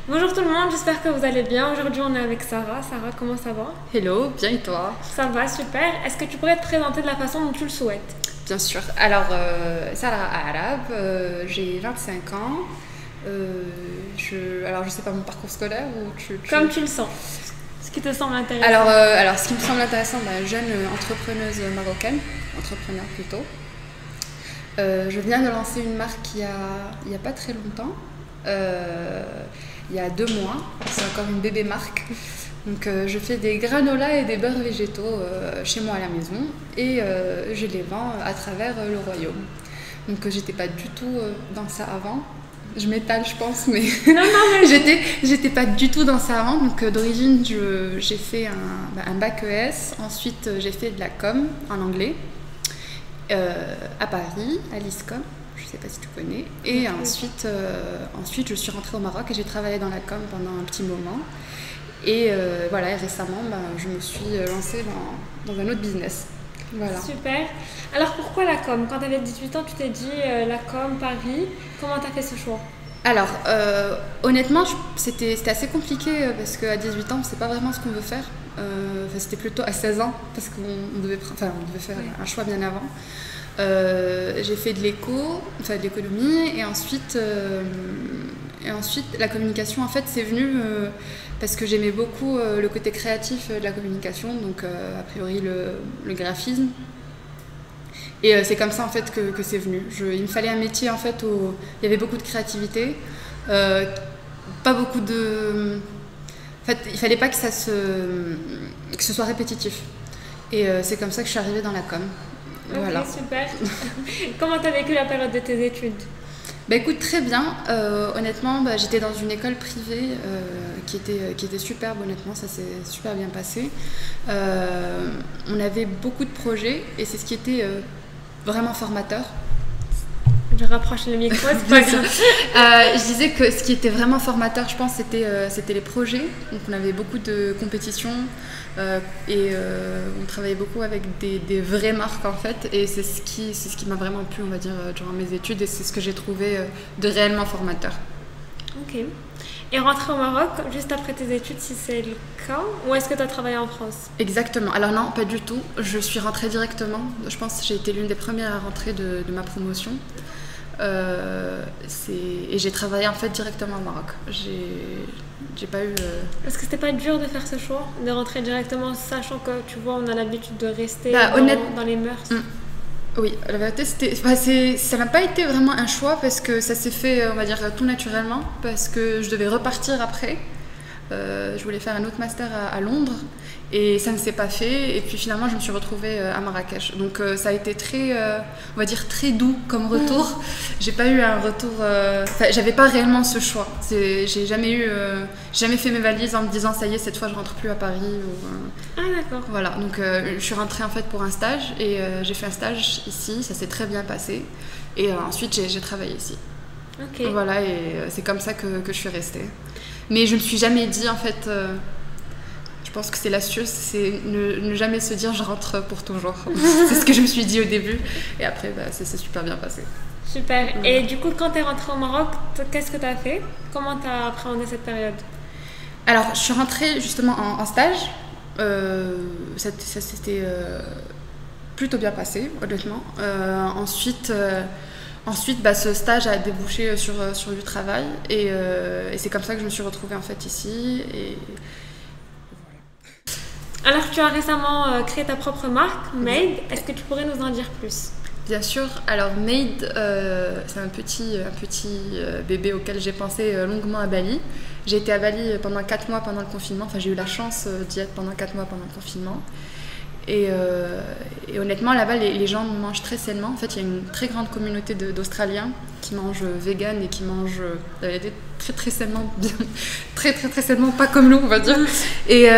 Bonjour tout le monde, j'espère que vous allez bien. Aujourd'hui on est avec Sarah. Sarah, comment ça va? Hello, bien et toi? Ça va, super. Est-ce que tu pourrais te présenter de la façon dont tu le souhaites? Bien sûr. Alors, Sarah Arab, j'ai 25 ans. Alors, je sais pas mon parcours scolaire ou Comme tu le sens. Ce qui te semble intéressant. Alors, ce qui me semble intéressant, jeune entrepreneuse marocaine, entrepreneur plutôt. Je viens de lancer une marque il y a pas très longtemps. Il y a 2 mois, c'est encore une bébé marque. Donc je fais des granolas et des beurres végétaux chez moi à la maison et je les vends à travers le royaume. Donc j'étais pas du tout dans ça avant. Je m'étale je pense, mais, non, mais... j'étais pas du tout dans ça avant. Donc d'origine j'ai fait un bac ES, ensuite j'ai fait de la com en anglais à Paris, à l'ISCOM. Je sais pas si tu connais. Et ensuite je suis rentrée au Maroc et j'ai travaillé dans la com pendant un petit moment. Et voilà, et récemment, je me suis lancée dans un autre business. Voilà. Super. Alors pourquoi la com? Quand tu avais 18 ans, tu t'es dit la com, Paris. Comment tu as fait ce choix? Alors, honnêtement, c'était assez compliqué parce qu'à 18 ans, on ne sait pas vraiment ce qu'on veut faire. C'était plutôt à 16 ans parce qu'on devait faire un choix bien avant. J'ai fait de de l'économie et ensuite la communication en fait c'est venu parce que j'aimais beaucoup le côté créatif de la communication, donc a priori le graphisme, et c'est comme ça en fait que c'est venu. Il me fallait un métier en fait où il y avait beaucoup de créativité, pas beaucoup de... En fait il fallait pas que ce soit répétitif, et c'est comme ça que je suis arrivée dans la com. Ok, voilà. Super. Comment tu as vécu la période de tes études? Écoute, très bien. Honnêtement, j'étais dans une école privée qui était superbe, honnêtement, ça s'est super bien passé. On avait beaucoup de projets et c'est ce qui était vraiment formateur. Je rapproche le micro, c'est pas grave. Je disais que ce qui était vraiment formateur, je pense, c'était les projets. Donc on avait beaucoup de compétitions et on travaillait beaucoup avec des vraies marques en fait. Et c'est ce qui m'a vraiment plu, on va dire, durant mes études, et c'est ce que j'ai trouvé de réellement formateur. Ok. Et rentrer au Maroc juste après tes études, si c'est le cas, ou est-ce que tu as travaillé en France? Exactement. Alors non, pas du tout. Je suis rentrée directement. Je pense que j'ai été l'une des premières à rentrer de ma promotion. Et j'ai travaillé en fait directement au Maroc. J'ai pas eu... Est-ce que c'était pas dur de faire ce choix, de rentrer directement, sachant que tu vois, on a l'habitude de rester dans les mœurs? Oui, la vérité, ça n'a pas été vraiment un choix parce que ça s'est fait, on va dire, tout naturellement, parce que je devais repartir après. Je voulais faire un autre master à Londres et ça ne s'est pas fait, et puis finalement je me suis retrouvée à Marrakech, donc ça a été très, on va dire, très doux comme retour. J'ai pas eu un retour, j'avais pas réellement ce choix. J'ai jamais fait mes valises en me disant ça y est, cette fois je rentre plus à Paris Ah d'accord. Voilà, donc je suis rentrée en fait pour un stage et j'ai fait un stage ici, ça s'est très bien passé, et ensuite j'ai travaillé ici. Ok. Voilà, et c'est comme ça que je suis restée. Mais je ne me suis jamais dit, en fait, je pense que c'est l'astuce, c'est ne jamais se dire je rentre pour toujours. C'est ce que je me suis dit au début, et après ça s'est super bien passé. Super. Et du coup, quand tu es rentrée au Maroc, qu'est-ce que tu as fait? Comment tu as appréhendé cette période? Alors, je suis rentrée justement en stage. Ça s'était plutôt bien passé, honnêtement. Ensuite, ce stage a débouché sur du travail, et c'est comme ça que je me suis retrouvée en fait ici. Et voilà. Alors, tu as récemment créé ta propre marque, Made. Est-ce que tu pourrais nous en dire plus? Bien sûr. Alors Made, c'est un petit bébé auquel j'ai pensé longuement à Bali. J'ai été à Bali pendant 4 mois pendant le confinement. Enfin, j'ai eu la chance d'y être pendant 4 mois pendant le confinement. Et honnêtement, là-bas, les gens mangent très sainement. En fait, il y a une très grande communauté d'Australiens qui mangent vegan et qui mangent très très sainement, bien, très très très sainement, pas comme nous, on va dire. Et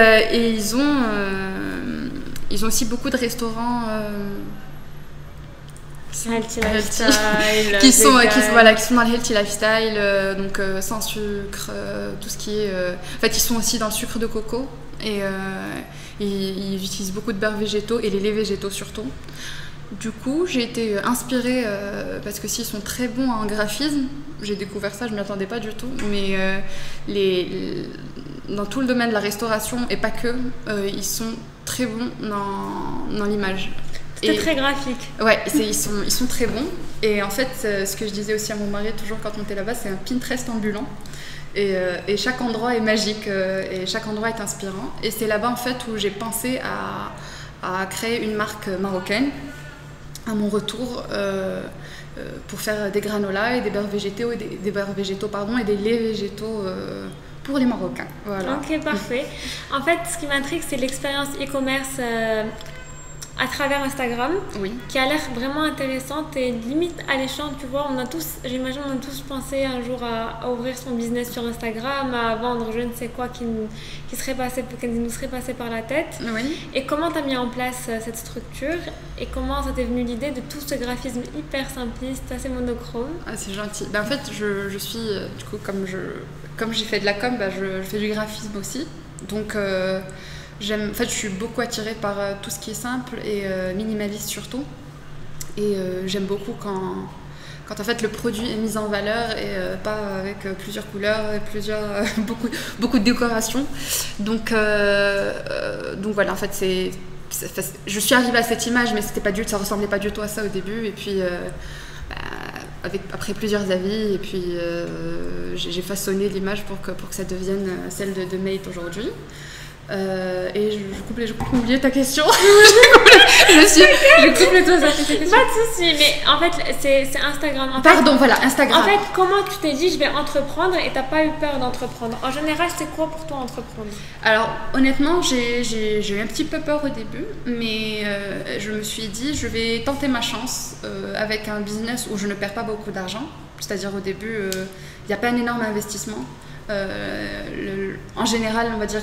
ils ont aussi beaucoup de restaurants healthy lifestyle, qui sont dans le healthy lifestyle, donc sans sucre, tout ce qui est... En fait, ils sont aussi dans le sucre de coco, et ils utilisent beaucoup de beurre végétaux et les laits végétaux surtout. Du coup, j'ai été inspirée parce que s'ils sont très bons en graphisme, j'ai découvert ça, je ne m'y attendais pas du tout, mais dans tout le domaine de la restauration et pas que, ils sont très bons dans l'image. C'était très graphique. Ouais, ils sont très bons. Et en fait, ce que je disais aussi à mon mari toujours quand on était là-bas, c'est un Pinterest ambulant. Et chaque endroit est magique et chaque endroit est inspirant. Et c'est là-bas en fait où j'ai pensé à créer une marque marocaine à mon retour pour faire des granolas et des beurres végétaux et des des laits végétaux pour les Marocains. Voilà. Ok, parfait. En fait, ce qui m'intrigue, c'est l'expérience e-commerce à travers Instagram, qui a l'air vraiment intéressante et limite alléchante, tu vois. J'imagine, on a tous pensé un jour à ouvrir son business sur Instagram, à vendre je ne sais quoi qui nous serait passé par la tête. Oui. Et comment tu as mis en place cette structure et comment ça t'est venu l'idée de tout ce graphisme hyper simpliste, assez monochrome? Ah, c'est gentil. En fait, je suis, du coup, comme j'ai fait de la com, je fais du graphisme aussi. Donc, en fait, je suis beaucoup attirée par tout ce qui est simple et minimaliste surtout. Et j'aime beaucoup quand en fait le produit est mis en valeur et pas avec plusieurs couleurs et beaucoup de décoration. Donc voilà, en fait, je suis arrivée à cette image, mais ça ressemblait pas du tout à ça au début. Et puis après plusieurs avis, et puis j'ai façonné l'image pour que ça devienne celle de Made aujourd'hui. Et j'ai oublié ta question. J'ai complètement zappé ta question. Pas de souci, mais en fait c'est Instagram. Voilà, Instagram. En fait, comment tu t'es dit je vais entreprendre et t'as pas eu peur d'entreprendre? En général, c'est quoi pour toi entreprendre? Alors honnêtement, j'ai eu un petit peu peur au début, mais je me suis dit je vais tenter ma chance avec un business où je ne perds pas beaucoup d'argent. C'est-à-dire au début, il n'y a pas un énorme investissement. En général, on va dire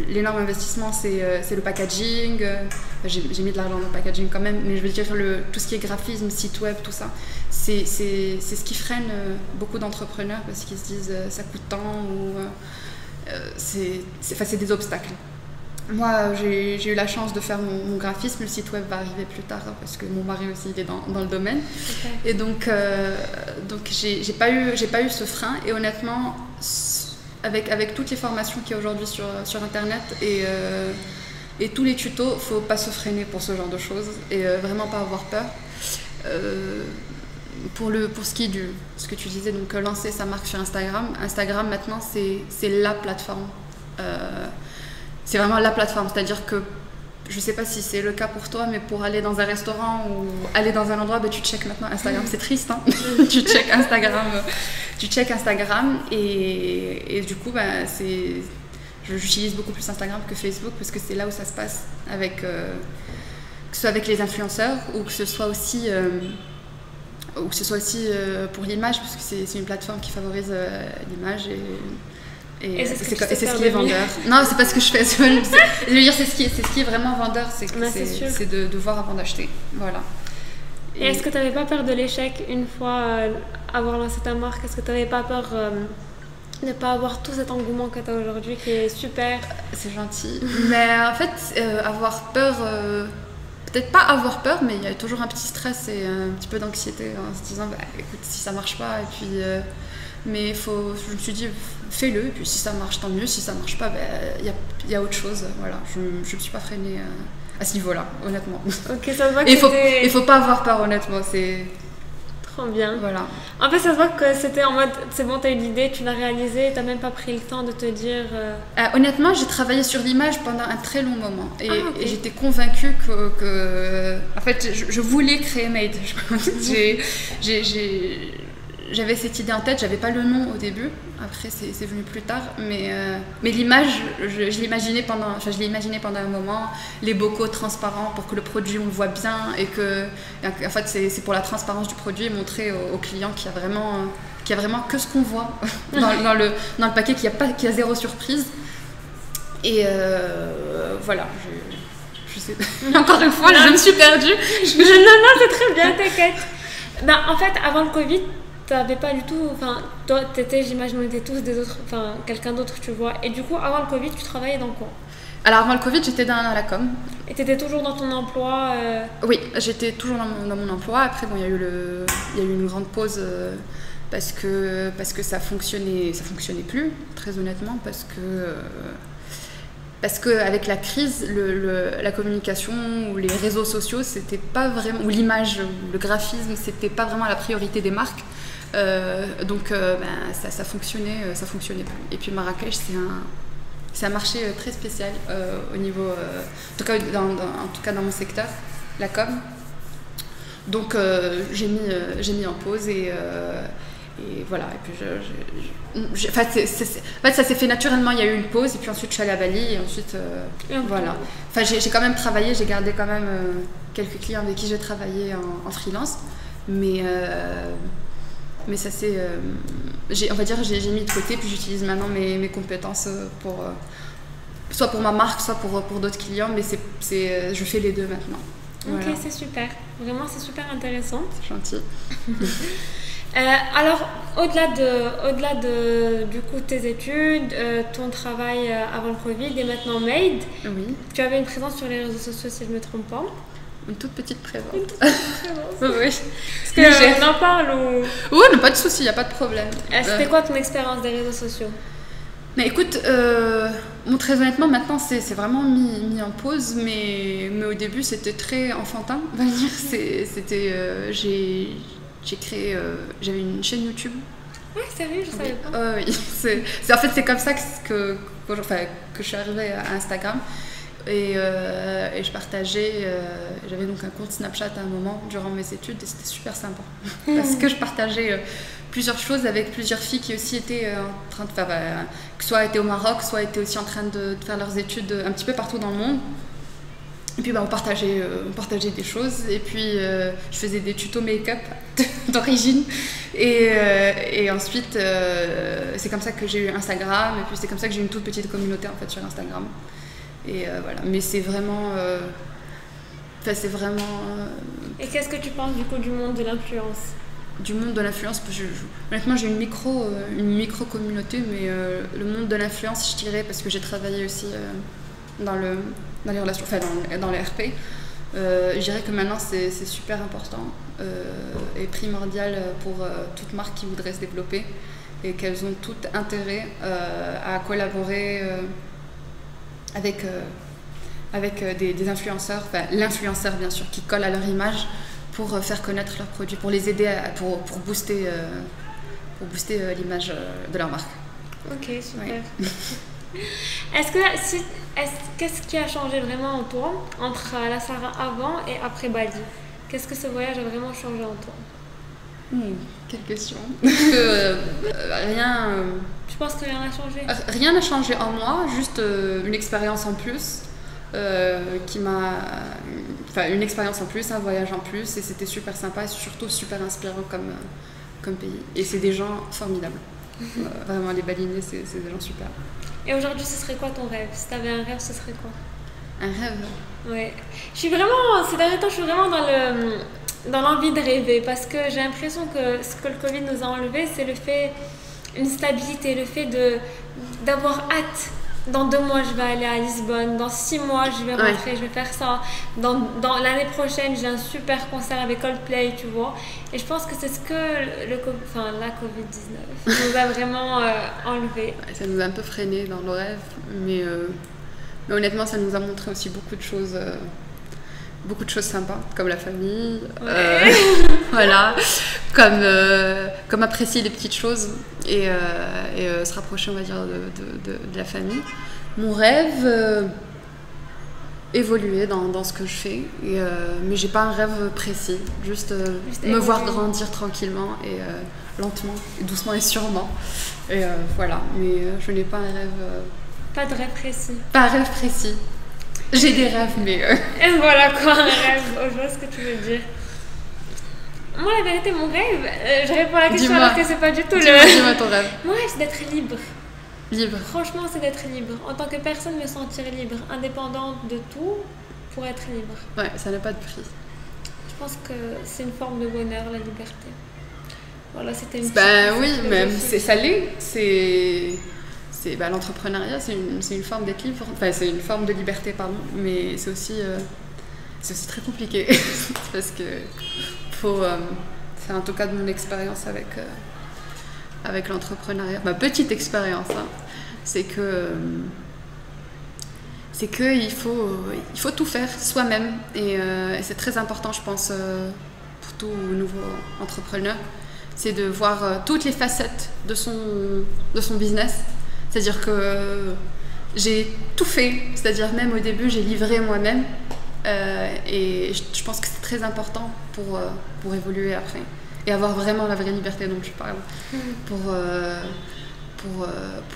l'énorme investissement, c'est le packaging. J'ai mis de l'argent dans le packaging quand même, mais je veux dire tout ce qui est graphisme, site web, tout ça, c'est ce qui freine beaucoup d'entrepreneurs parce qu'ils se disent ça coûte tant ou c'est des obstacles. Moi, j'ai eu la chance de faire mon graphisme. Le site web va arriver plus tard parce que mon mari aussi il est dans le domaine. Okay. Et donc j'ai pas eu ce frein. Et honnêtement, avec toutes les formations qu'il y a aujourd'hui sur Internet et tous les tutos, faut pas se freiner pour ce genre de choses et vraiment pas avoir peur. Pour ce qui est ce que tu disais, donc lancer sa marque sur Instagram. Instagram maintenant c'est la plateforme. C'est vraiment la plateforme, c'est-à-dire que je sais pas si c'est le cas pour toi, mais pour aller dans un restaurant ou aller dans un endroit, tu checkes maintenant Instagram. C'est triste, hein. Tu checkes Instagram et du coup, j'utilise beaucoup plus Instagram que Facebook parce que c'est là où ça se passe que ce soit avec les influenceurs ou que ce soit aussi pour l'image, parce que c'est une plateforme qui favorise l'image et c'est ce qui est vendeur. Non, c'est pas ce que je fais. Je veux dire, c'est ce qui est vraiment vendeur, c'est de voir avant d'acheter. Voilà. Et est-ce que tu n'avais pas peur de l'échec une fois avoir lancé ta marque? Est-ce que tu n'avais pas peur de ne pas avoir tout cet engouement que tu as aujourd'hui qui est super? C'est gentil. Mais en fait, avoir peur, peut-être pas avoir peur, mais il y a toujours un petit stress et un petit peu d'anxiété en se disant écoute, si ça marche pas, et puis. Mais je me suis dit, fais-le, et puis si ça marche, tant mieux. Si ça marche pas, y a autre chose. Voilà, je ne me suis pas freinée à ce niveau-là, honnêtement. Ok, ça se voit que il faut pas avoir peur, honnêtement. C'est trop bien. Voilà. En fait, ça se voit que c'était en mode, c'est bon, t'as eu l'idée, tu l'as réalisée, t'as même pas pris le temps de te dire... honnêtement, j'ai travaillé sur l'image pendant un très long moment. Et j'étais convaincue que en fait, je voulais créer Made. J'avais cette idée en tête, j'avais pas le nom au début, après c'est venu plus tard, mais l'image, je l'ai imaginé pendant un moment, les bocaux transparents pour que le produit on le voit bien et que en fait c'est pour la transparence du produit, montrer au client qu'il y a vraiment que ce qu'on voit dans le paquet, qu'il y a zéro surprise. Et voilà, je sais. Encore une fois, je me suis perdue. Non, c'est très bien, t'inquiète. En fait, avant le Covid, t'avais pas du tout, enfin, toi, j'imagine, on était tous quelqu'un d'autre, tu vois. Et du coup, avant le Covid, tu travaillais dans quoi? Alors avant le Covid, j'étais dans la com. Et tu étais toujours dans ton emploi Oui, j'étais toujours dans mon emploi. Après, bon, il y a eu une grande pause parce que ça fonctionnait plus, très honnêtement, parce que avec la crise, la communication ou les réseaux sociaux, c'était pas vraiment, ou l'image, ou le graphisme, c'était pas vraiment la priorité des marques. Donc ça fonctionnait plus. Et puis Marrakech, c'est un marché très spécial au niveau, en tout cas dans mon secteur, la com. Donc j'ai mis en pause et voilà. Et puis en fait, ça s'est fait naturellement. Il y a eu une pause et puis ensuite je suis allée à Bali et ensuite voilà. Enfin j'ai quand même travaillé, j'ai gardé quand même quelques clients avec qui j'ai travaillé en freelance, mais ça c'est, on va dire, j'ai mis de côté, puis j'utilise maintenant mes compétences soit pour ma marque, soit pour d'autres clients, mais je fais les deux maintenant. Voilà. Ok, c'est super. Vraiment, c'est super intéressant. C'est gentil. Alors, au-delà de du coup tes études, ton travail avant le Covid et maintenant Made, oui. Tu avais une présence sur les réseaux sociaux si je ne me trompe pas. Une toute petite présence. Une toute petite présence. Oui. Est-ce qu'on en parle ou... Oui, non, pas de souci, il n'y a pas de problème. C'était quoi ton expérience des réseaux sociaux? Mais écoute, très honnêtement, maintenant c'est vraiment mis en pause, mais au début c'était très enfantin, on va dire. J'ai créé, j'avais une chaîne YouTube. Ouais, sérieux, je savais pas. Oui, en fait c'est comme ça que je suis arrivée à Instagram. Et je partageais, j'avais donc un compte Snapchat à un moment durant mes études et c'était super sympa parce que je partageais plusieurs choses avec plusieurs filles qui aussi étaient en train de faire, soit étaient au Maroc, soit étaient aussi en train de faire leurs études un petit peu partout dans le monde. Et puis on partageait des choses et puis je faisais des tutos make-up d'origine et ensuite c'est comme ça que j'ai eu Instagram et puis c'est comme ça que j'ai eu une toute petite communauté en fait sur Instagram. Et voilà, mais c'est vraiment... Et qu'est-ce que tu penses du coup du monde de l'influence? Du monde de l'influence, honnêtement j'ai une micro-communauté, mais le monde de l'influence, je dirais, parce que j'ai travaillé aussi dans les relations, dans les RP, je dirais que maintenant c'est super important et primordial pour toute marque qui voudrait se développer et qu'elles ont tout intérêt à collaborer avec des influenceurs, l'influenceur bien sûr, qui colle à leur image pour faire connaître leurs produits, pour les aider pour booster l'image de leur marque. Ok, super. Oui. Qu'est-ce qui a changé vraiment en toi entre la Sarah avant et après Bali? Qu'est-ce que ce voyage a vraiment changé en toi? Quelle question. Rien. Je pense que rien n'a changé. Rien n'a changé en moi, juste une expérience en plus une expérience en plus, un voyage en plus, et c'était super sympa et surtout super inspirant comme pays. Et c'est des gens formidables. Vraiment, les Balinais, c'est des gens super. Et aujourd'hui, ce serait quoi ton rêve? Si tu avais un rêve, ce serait quoi? Un rêve? Ouais. Ces derniers temps, je suis vraiment dans l'envie de rêver parce que j'ai l'impression que ce que le Covid nous a enlevé, c'est une stabilité, le fait d'avoir hâte. Dans 2 mois, je vais aller à Lisbonne. Dans 6 mois, je vais rentrer, ouais. Je vais faire ça. Dans l'année prochaine, j'ai un super concert avec Coldplay, tu vois. Et je pense que c'est ce que la Covid-19 nous a vraiment enlevé. Ouais, ça nous a un peu freiné dans nos rêves, mais honnêtement, ça nous a montré aussi beaucoup de choses sympas, comme la famille, ouais. Voilà, comme apprécier les petites choses et se rapprocher, on va dire, de la famille. Mon rêve, évoluer dans ce que je fais, mais j'ai pas un rêve précis, juste me voir grandir tranquillement et lentement, doucement et sûrement. Et voilà, mais je n'ai pas un rêve... Pas de rêve précis. Pas un rêve précis. J'ai des rêves, mais... Et voilà quoi, un rêve. Je vois ce que tu veux dire. Moi, la vérité, mon rêve, je réponds à la question alors que c'est pas du tout Dis-moi ton rêve. Mon rêve, c'est d'être libre. Libre. Franchement, c'est d'être libre. En tant que personne, me sentir libre, indépendante de tout, pour être libre. Ouais, ça n'a pas de prix. Je pense que c'est une forme de bonheur, la liberté. Voilà, c'était une oui, même, ça l'est. l'entrepreneuriat, c'est une forme d'être libre, enfin c'est une forme de liberté, pardon, mais c'est aussi très compliqué parce que c'est en tout cas de mon expérience avec l'entrepreneuriat, ma petite expérience, hein, c'est que il faut tout faire soi-même et c'est très important, je pense, pour tout nouveau entrepreneur, c'est de voir toutes les facettes de son business. C'est-à-dire que j'ai tout fait, c'est-à-dire même au début j'ai livré moi-même et je pense que c'est très important pour évoluer après et avoir vraiment la vraie liberté dont tu parles, pour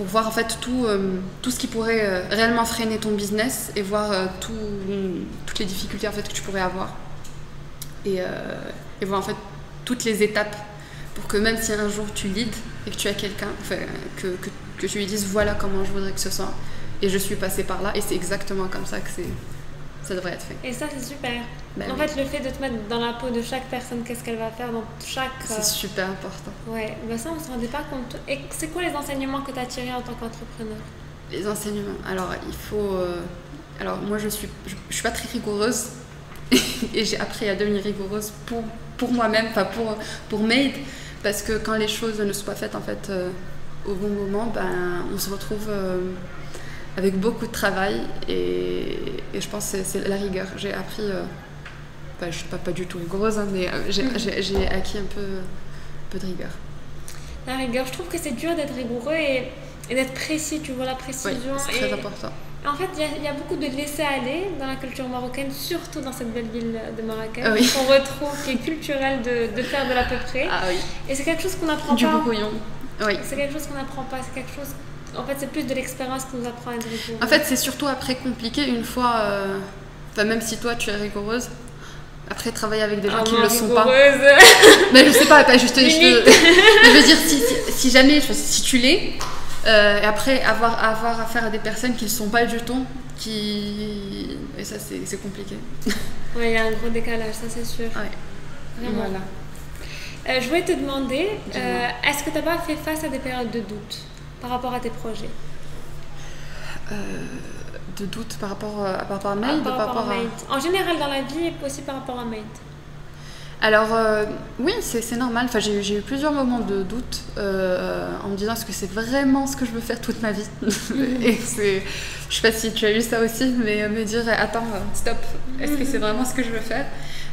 voir en fait tout ce qui pourrait réellement freiner ton business et voir toutes les difficultés en fait que tu pourrais avoir et voir en fait toutes les étapes pour que même si un jour tu leads et que tu as quelqu'un, que tu lui dises voilà comment je voudrais que ce soit et je suis passée par là et c'est exactement comme ça que ça devrait être fait. Et ça c'est super. En fait le fait de te mettre dans la peau de chaque personne, qu'est-ce qu'elle va faire dans chaque... C'est super important. Ouais, ça on se rendait pas compte. Et c'est quoi les enseignements que tu as tirés en tant qu'entrepreneur? Les enseignements, alors il faut... alors moi je suis pas très rigoureuse et j'ai appris à devenir rigoureuse pour moi-même, enfin pour Made, parce que quand les choses ne sont pas faites en fait au bon moment, on se retrouve avec beaucoup de travail et je pense que c'est la rigueur. J'ai appris, je ne suis pas du tout rigoureuse, hein, mais j'ai acquis un peu de rigueur. La rigueur, je trouve que c'est dur d'être rigoureux et d'être précis, tu vois, la précision. Oui, c'est très important. En fait, il y a beaucoup de laisser-aller dans la culture marocaine, surtout dans cette belle ville de Marrakech, qu'on retrouve, qui est culturelle de faire de l'à peu près. Ah oui. Et c'est quelque chose qu'on n'apprend pas. Du brouillon. Oui. C'est quelque chose qu'on n'apprend pas, c'est quelque chose... En fait, c'est plus de l'expérience qui nous apprend à être rigoureux. En fait, c'est surtout après compliqué, une fois... même si toi, tu es rigoureuse, après travailler avec des gens qui ne le sont pas... Mais je sais pas je veux dire, si jamais, si tu l'es... et après avoir affaire à des personnes qui ne sont pas du tout, et ça c'est compliqué. Oui, il y a un gros décalage, ça c'est sûr. Ouais. Vraiment. Voilà. Je voulais te demander, est-ce que tu n'as pas fait face à des périodes de doute par rapport à tes projets? De doute par rapport à Made, par rapport à Made. En général dans la vie et aussi par rapport à Made. Alors, oui, c'est normal. Enfin, j'ai eu plusieurs moments de doute en me disant est-ce que c'est vraiment ce que je veux faire toute ma vie. Et je sais pas si tu as eu ça aussi, mais me dire attends, stop, est-ce que c'est vraiment ce que je veux faire?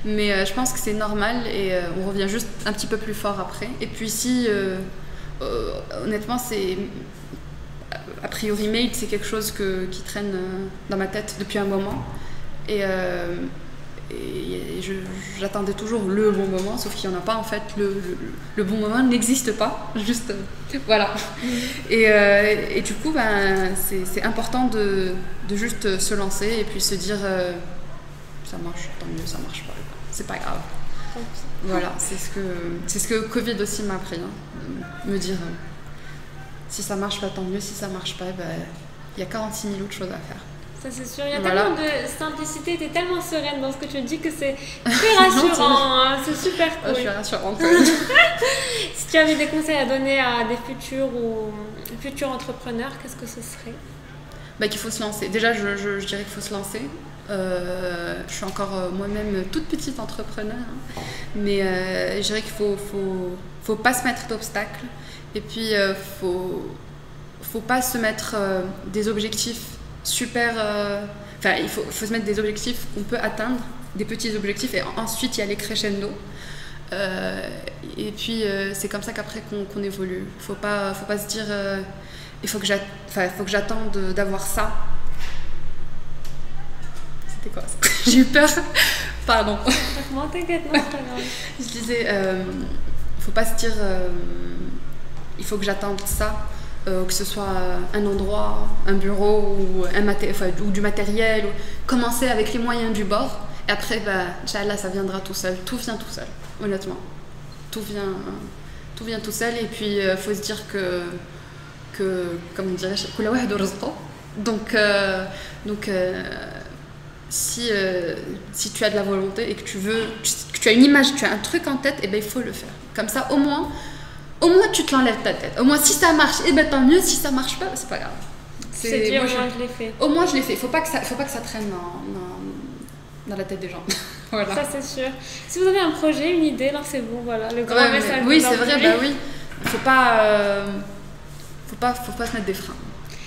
Mais je pense que c'est normal et on revient juste un petit peu plus fort après. Et puis si, honnêtement, a priori Made, c'est quelque chose qui traîne dans ma tête depuis un moment. Et j'attendais toujours le bon moment, sauf qu'il n'y en a pas en fait. Le bon moment n'existe pas, juste voilà. Et du coup, c'est important de juste se lancer et puis se dire ça marche, tant mieux, ça marche pas, c'est pas grave. Voilà, c'est ce que Covid aussi m'a appris, hein, me dire si ça marche pas, tant mieux, si ça marche pas, il y a 46 000 autres choses à faire. Ça c'est sûr, il y a tellement de simplicité, tu es tellement sereine dans ce que tu dis que c'est très rassurant, hein, c'est super cool. Je suis rassurante. Si tu avais des conseils à donner à des futurs entrepreneurs, qu'est-ce que ce serait? Qu'il faut se lancer. Déjà, je dirais qu'il faut se lancer. Je suis encore moi-même toute petite entrepreneur, hein, mais je dirais qu'il faut pas se mettre d'obstacles et puis faut pas se mettre des objectifs super... il faut se mettre des objectifs qu'on peut atteindre, des petits objectifs, et ensuite y aller crescendo. Et puis c'est comme ça qu'après qu'on évolue. Faut pas se dire il faut que j'attende d'avoir ça. C'était quoi ça? J'ai eu peur. Pardon. Non, t'inquiète, non, c'est pas grave. Je disais faut pas se dire il faut que j'attende ça. Que ce soit un endroit, un bureau ou du matériel, commencer avec les moyens du bord et après Inch'Allah, ça viendra tout seul, tout vient tout seul, honnêtement, tout vient tout seul. Et puis faut se dire que comme on dirait donc si tu as de la volonté et que tu as une image, tu as un truc en tête, et il faut le faire, comme ça au moins au moins tu te l'enlèves de ta tête. Au moins si ça marche, et ben tant mieux. Si ça marche pas, c'est pas grave. C'est dit, au moins je l'ai fait. Au moins je l'ai fait. Faut pas que ça traîne dans la tête des gens. Voilà. Ça c'est sûr. Si vous avez un projet, une idée, lancez-vous. Voilà, le grand message. Oui, c'est vrai. Bah oui. Faut pas se mettre des freins.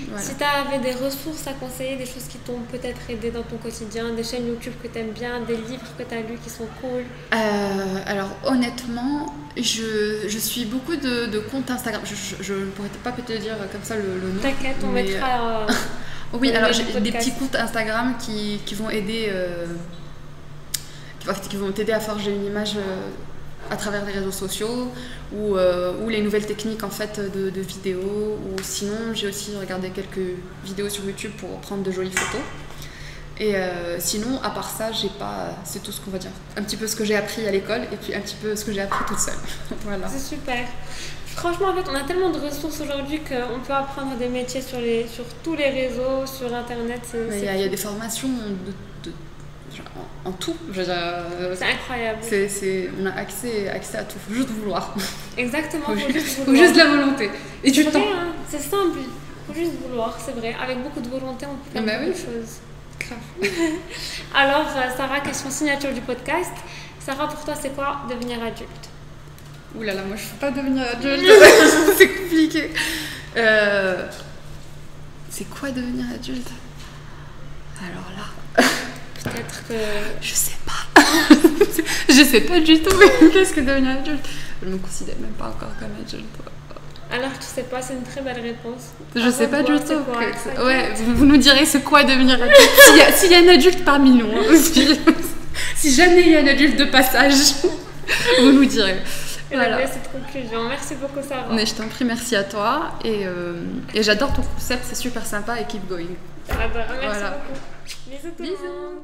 Voilà. Si tu avais des ressources à conseiller, des choses qui t'ont peut-être aidé dans ton quotidien, des chaînes YouTube que tu aimes bien, des livres que tu as lus qui sont cool. Alors honnêtement, je suis beaucoup de comptes Instagram. Je ne pourrais pas te dire comme ça le nom. T'inquiète, on mettra... oui, alors j'ai des petits comptes Instagram qui vont aider... qui vont t'aider à forger une image à travers les réseaux sociaux ou les nouvelles techniques en fait de vidéos, ou sinon j'ai aussi regardé quelques vidéos sur YouTube pour prendre de jolies photos. Et sinon, à part ça, j'ai pas, c'est tout ce qu'on va dire. Un petit peu ce que j'ai appris à l'école et puis un petit peu ce que j'ai appris toute seule. Voilà. C'est super. Franchement, en fait, on a tellement de ressources aujourd'hui qu'on peut apprendre des métiers sur tous les réseaux, sur Internet. Il y a des formations en tout. C'est incroyable. On a accès à tout. Faut juste vouloir. Exactement. Faut juste de la volonté. Et du temps. Hein, c'est simple. Faut juste vouloir, c'est vrai. Avec beaucoup de volonté, on peut faire beaucoup de choses. Grave. Alors, Sarah, question signature du podcast. Sarah, pour toi, c'est quoi devenir adulte? Ouh là là, moi je ne peux pas devenir adulte. C'est compliqué. C'est quoi devenir adulte? Alors là. Peut-être que... Je sais pas. Je sais pas du tout. Qu'est-ce que devenir adulte? Je me considère même pas encore comme adulte. Alors tu sais pas, c'est une très belle réponse. Je sais pas du tout. Ouais, vous nous direz c'est quoi devenir adulte. S'il y a un adulte parmi nous, hein, si jamais il y a un adulte de passage, vous nous direz. Voilà. Cette conclusion. Merci beaucoup Sarah. Mais je t'en prie, merci à toi. Et j'adore ton concept, c'est super sympa et keep going. Merci beaucoup. Bisous tout le monde.